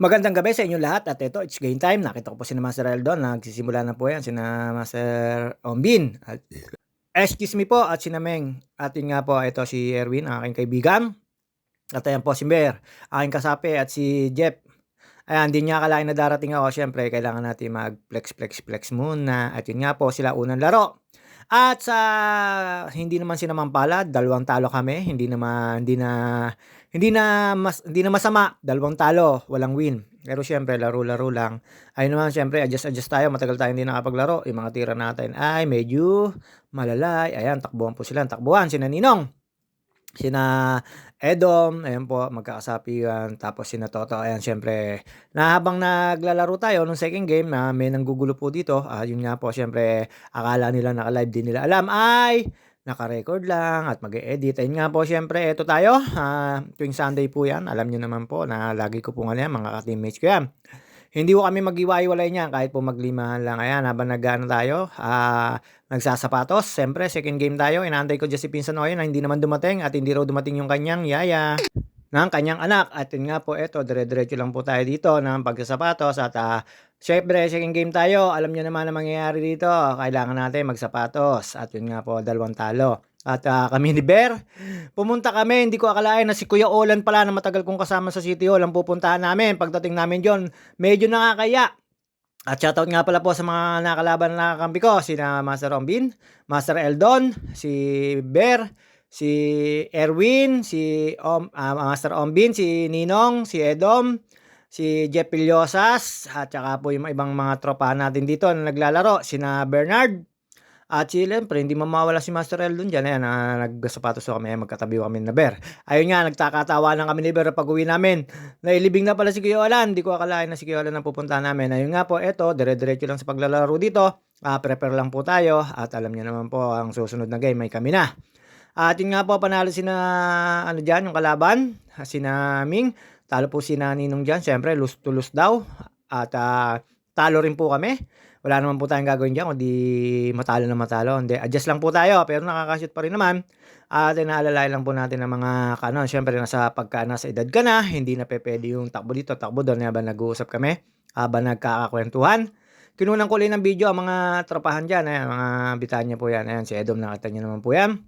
Magandang gabi sa inyo lahat at ito, it's game time. Nakita ko po si Master Eldon, nagsisimula na po yan, sina Master Ombin. At, excuse me po, at sinameng. At yun nga po, ito si Erwin, ang aking kaibigan. At ayan po si Bear, aking kasapi at si Jeff. Ayan, hindi niya akalain na darating ako. Siyempre, kailangan natin mag-flex muna. At yun nga po, sila unang laro. At sa hindi naman sinamampalad, dalawang talo kami. Hindi na masama, dalawang talo, walang win. Pero siyempre, laro-laro lang. Ayun naman, siyempre, adjust tayo. Matagal tayo hindi nakapaglaro. Yung mga tira natin ay medyo malalay. Ayan, takbuhan po sila. Takbuhan, sina Ninong, sina Edom, ayan po, magkakasapian, tapos sina Toto, ayan, syempre, na habang naglalaro tayo nung second game, may nanggugulo po dito, yun nga po, syempre, akala nila naka-live, din nila alam, ay, naka-record lang, at mag-e-edit, ayun nga po, syempre, eto tayo, tuwing Sunday po yan, alam nyo naman po, na lagi ko po nga yan, mga ka-teammates ko yan. Hindi ko kami mag-iwa-iwalay niyan kahit po maglimahan lang. Ayan, habang nag-ano tayo, nagsasapatos. Siyempre, second game tayo. Inaantay ko dyan si Pinsan Oyo na hindi naman dumating at hindi raw dumating yung kanyang yaya ng kanyang anak. At yun nga po, eto, dire-diretso lang po tayo dito ng pagsasapatos. At syempre, second game tayo. Alam niyo naman ang mangyayari dito. Kailangan natin magsapatos. At yun nga po, dalawang talo. At kami ni Bear, pumunta kami, hindi ko akalain na si Kuya Olan pala na matagal kong kasama sa City Hall ang pupuntahan namin. Pagdating namin dyan, medyo nakakaya. At shoutout nga pala po sa mga nakalaban na nakakampi ko, sina Master Rombin, Master Eldon, si Bear, si Erwin, Master Ombin, si Ninong, si Edom, si Jeff Piliosas, at saka po yung ibang mga tropa natin dito na naglalaro, sina Bernard. At siyempre, hindi mawawala si Master Eldon dyan. Ayan, nagsapatos ko kami, magkatabi kami na Bear. Ayun nga, nagtakatawanan kami ni Bear pag uwi namin. Nailibing na pala si Kuya Olan. Hindi ko akalain na si Kuya Olan ang pupuntahan namin. Ayun nga po, eto, dire-diretso lang sa paglalaro dito. Prepare lang po tayo. At alam niyo naman po, ang susunod na game may kami na. At yun nga po, panalo sina, dyan, yung kalaban. Sina Ming. Talo po sina Ninong dyan. Siyempre, lose to lose daw. At talo rin po kami. Wala naman po tayong gagawin dyan kundi matalo na matalo. Hindi, adjust lang po tayo pero nakakashoot pa rin naman. At inaalalayan lang po natin ng mga kanon. Siyempre nasa edad ka na, hindi na pwede yung takbo dito, takbo doon habang nag-uusap kami, habang nagkakakwentuhan. Kinunan ko ulit ng video ang mga tropahan dyan. Ayan, mga bitanya po yan. Ayan, si Edom, nakita nyo naman po yan.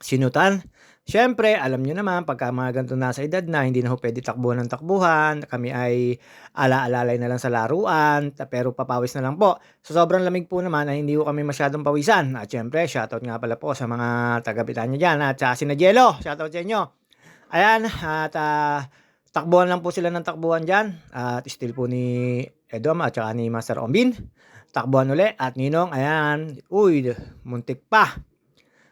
Sinutan. Siyempre, alam nyo naman, pagka mga ganito nasa edad na, hindi na ho pwede takbuhan ng takbuhan. Kami ay ala-alalay na lang sa laruan, pero papawis na lang po. So, sobrang lamig po naman ay hindi ko kami masyadong pawisan. At siyempre, shoutout nga pala po sa mga taga-Pitanya dyan. At sa sina Jello, shoutout sa inyo. Ayan, at takbuhan lang po sila ng takbuhan dyan. At still po ni Edom at saka ni Master Ombin. Takbuhan uli. At Ninong, ayan, uy, muntik pa.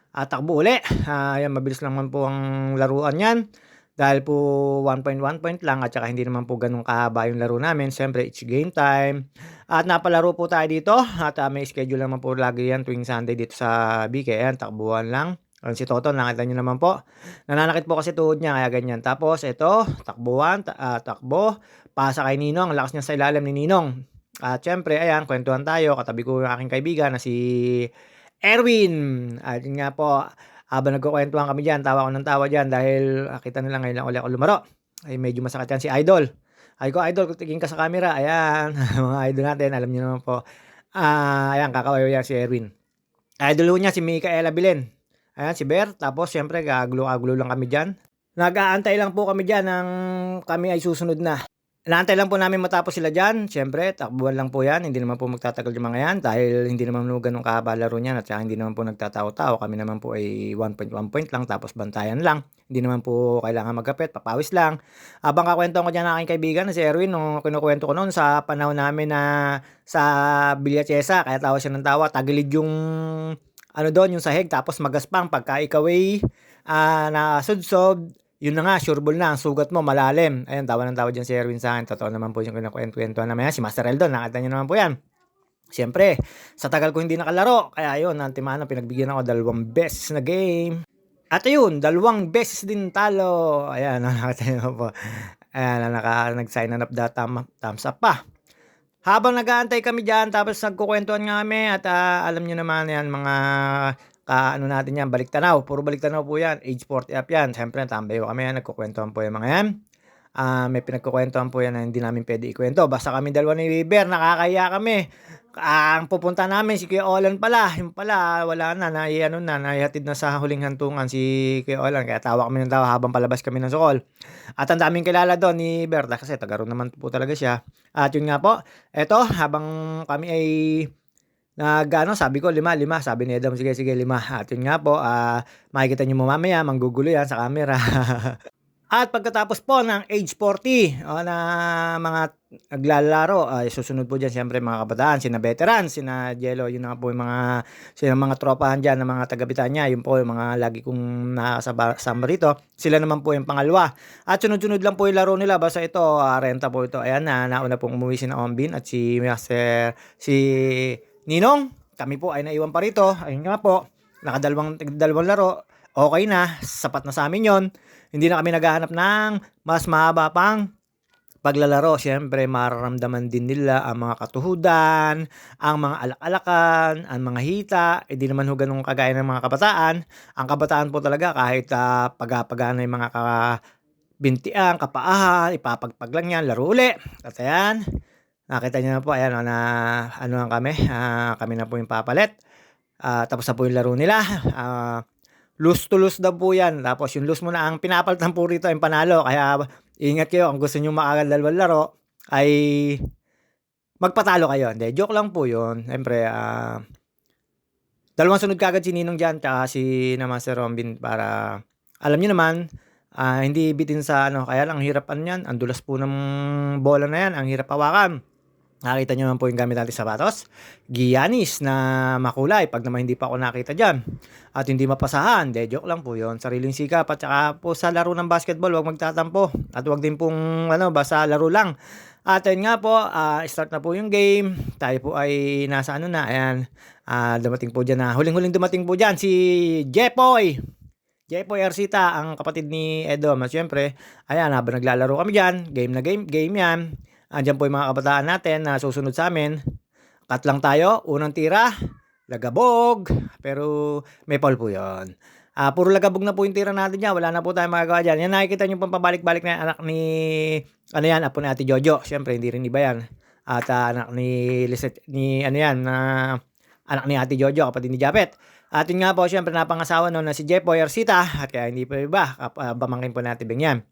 Takbo uli. Ayan, mabilis lang man po ang laruan yan. Dahil po 1 point lang at saka hindi naman po ganun kahaba yung laro namin. Siyempre, it's game time. At napalaro po tayo dito. At may schedule naman po lagi yan tuwing Sunday dito sa BK. Ayan, takbuhan lang. Si Toto, nakita nyo naman po. Nananakit po kasi tuhod niya, kaya ganyan. Tapos, ito, takbuhan, takbo. Pasa kay Ninong. Ang lakas niya sa ilalim ni Ninong. At syempre, ayan, kwentuhan tayo. Katabi ko yung aking kaibigan na si Erwin. At yun nga po, habang nagkukwentuhan kami dyan, tawa ko ng tawa dyan dahil kita nila ngayon lang ulit ako lumaro. Ay medyo masakit yan si Idol. Ay ko, Idol, tingin ka sa camera. Ayan, mga idol natin, alam niyo naman po. Ayan, kakawayo yan si Erwin. Idol niya si Micaela Bilen. Ayan, si Bear. Tapos, syempre, kagulo-kagulo lang kami dyan. Nag-aantay lang po kami dyan ng kami ay susunod na. Inaantay lang po namin matapos sila dyan. Siyempre, takbuhan lang po yan. Hindi naman po magtatagal yung mga yan dahil hindi naman po ganun kahaba laro niyan at saka hindi naman po nagtatawa-tawa. Kami naman po ay 1 point lang tapos bantayan lang. Hindi naman po kailangan magkapit, papawis lang. Habang kakwento ko dyan ng aking kaibigan na si Erwin, nung kinukwento ko noon sa panahon namin na sa Villachesa, kaya tawa siya ng tawa, tagilid yung doon, yung sahig, tapos magaspang pagka ikaw ay nasudsob. Yun na nga, sureball na, ang sugat mo, malalim. Ayun, tawa ng tawa dyan si Erwin sa akin. Totoo naman po yung kinukwento naman yan. Si Master Eldon, nakita nyo naman po yan. Siyempre, sa tagal ko hindi nakalaro. Kaya yun, nantimano, pinagbigyan ako 2 beses na game. At ayun, 2 beses din talo. Ayan, nakita nyo po. Ayan, nag-sign up the thumbs up pa. Habang nag-aantay kami dyan, tapos nagkukwentuhan nga kami. At alam nyo naman yan, mga natin yan, baliktanaw. Puro baliktanaw po yan. Age 40 up yan. Siyempre, tambay ko kami yan. Nagkukwentuhan po yung mga yan. may pinagkukuwentuhan po yan na hindi namin puwede ikuwento. Basta kaming dalawa ni Weaver nakakahiya kami. Ang pupunta namin si Kuya Olan pala, yun pala wala na, nai-ano na, naihatid na sa huling hantungan si Kuya Olan kaya tawa kami ng tawa habang palabas kami ng Sokol. At ang daming kilala do'n ni Berta kasi taga roon naman po talaga siya. At yun nga po, eto habang kami ay nag-ano, sabi ko 5, 5, sabi ni Edam, "Sige, sige 5." At yun nga po, makikita niyo mamaya manggugulo yan sa camera. At pagkatapos po ng age 40 na mga naglalaro, ay susunod po diyan siyempre mga kabataan, sina veterans, sina Jello, yun na nga po yung mga tropahan diyan ng mga taga Bitanya, yun po yung mga lagi kong nakakasama rito. Sila naman po yung pangalawa. At sunod-sunod lang po yung laro nila, basta ito, renta po ito. Ayan na, nauna pong umuwi sina Ombin at si Ninong. Kami po ay naiwan pa rito. Ayun nga po, dalawang laro. Okay na, sapat na sa amin yon. Hindi na kami naghahanap ng mas mahaba pang paglalaro. Siyempre mararamdaman din nila ang mga katuhudan, ang mga alak-alakan, ang mga hita. Hindi naman ho ganun kagaya ng mga kabataan. Ang kabataan po talaga kahit pagana yung mga bintian, kapaahan, ipapagpag lang yan, laro uli. At ayan, nakita niyo na po, ayan na ano lang kami, kami na po yung papalit. Tapos na po yung laro nila. Lose to lose daw po yan. Tapos yung lose mo na ang pinapalitan po rito yung panalo. Kaya ingat kayo kung gusto nyo makagal dalawang laro ay magpatalo kayo. Hindi, joke lang po yun. Siyempre, dalawang sunod kagad si Ninong dyan tsaka si Master Rombin para alam nyo naman, hindi bitin sa ano. Kaya lang, ang hirap ano yan. Ang dulas po ng bola na yan. Ang hirap hawakan. Nakita nyo naman po yung gamit natin sapatos. Giannis na makulay. Pag naman hindi pa ako nakita dyan. At hindi mapasahan. De, joke lang po yun. Sariling sikap. At saka po sa laro ng basketball, huwag magtatampo. At huwag din pong basta laro lang. At yun nga po, start na po yung game. Tayo po ay nasa na. Ayan. Dumating po dyan na. Huling-huling dumating po dyan si Jepoy. Jepoy Arcita, ang kapatid ni Edom. At syempre, ayan, habang naglalaro kami dyan. Game na game yan. Andiyan po yung mga kabataan natin na susunod sa amin. Cut lang tayo. Unang tira, lagabog. Pero may foul po yun. Puro lagabog na po yung tira natin dyan. Wala na po tayong magagawa dyan. Yan nakikita nyo pang pabalik-balik na anak ni, apo ni Ate Jojo. Siyempre, hindi rin iba yan. At anak ni Lisette, anak ni Ate Jojo, kapatid ni Japet. At yun nga po, siyempre, napangasawa noon na si Jepoy Arcita. At kaya hindi po iba. Bamangkin po natin Bengyan.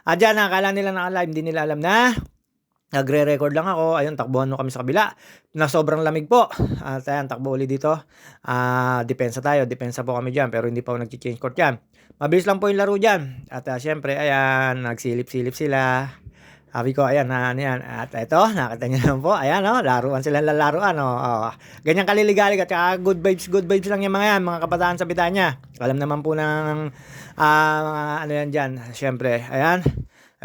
At dyan, nakakala nila naka-live. Hindi nila alam na nagre-record lang ako. Ayun, takbuhan mo kami sa kabila. Na sobrang lamig po. At ayan, takbo ulit dito. Depensa tayo. Depensa po kami dyan. Pero hindi pa ako nag-change court dyan. Mabilis lang po yung laro dyan. At syempre, ayan, nagsilip-silip sila. Sabi ko, ayan, yan. At ito, nakita nyo naman po. Ayan, laruan sila lalaruan. Ganyan kaliligalig at saka good vibes lang yung mga yan. Mga kabataan sa Bitanya. Alam naman po ng ano yan dyan. Syempre, ayan.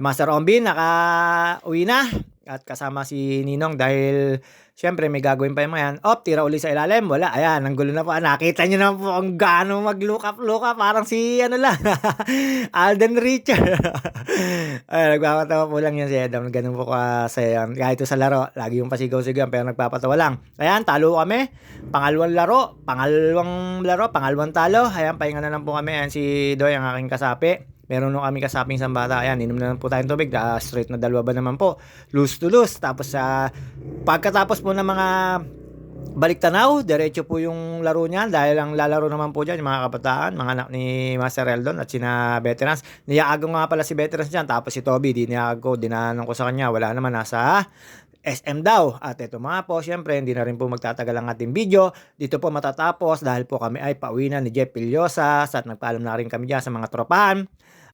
Master Ombin, naka-uwi na. At kasama si Ninong dahil syempre may gagawin pa yung mga yan. Tira uli sa ilalim. Wala. Ayan, ang gulo na po. Nakita nyo naman po kung gaano mag-look up. Parang si lang. Alden Richard. Ay, nagpapatawa po lang yan si Edam. Ganun po kasi kahit sa laro, lagi yung pasigaw-sigaw pero nagpapatawa lang. Ayan, talo kami. Pangalawang laro, pangalawang talo. Ayan, pahinga na lang po kami. Ayan si Doy, ang aking kasapi. Meron nung kami kasaping isang bata. Ayan, inom na lang po tayong tubig. Straight na dalawa ba naman po. Lose to lose. Tapos pagkatapos po ng mga balik-tanaw, diretso po yung laro niyan. Dahil ang lalaro naman po dyan, yung mga kabataan, mga anak ni Master Eldon at sina veterans. Niyaagaw nga pala si veterans dyan. Tapos si Toby, dinanong ko sa kanya. Wala naman, nasa SM daw. At ito mga po, syempre, hindi na rin po magtatagal ang ating video. Dito po matatapos dahil po kami ay pauwi na ni Jeff Pillosa at nagpaalam na rin kami dyan sa mga tropahan.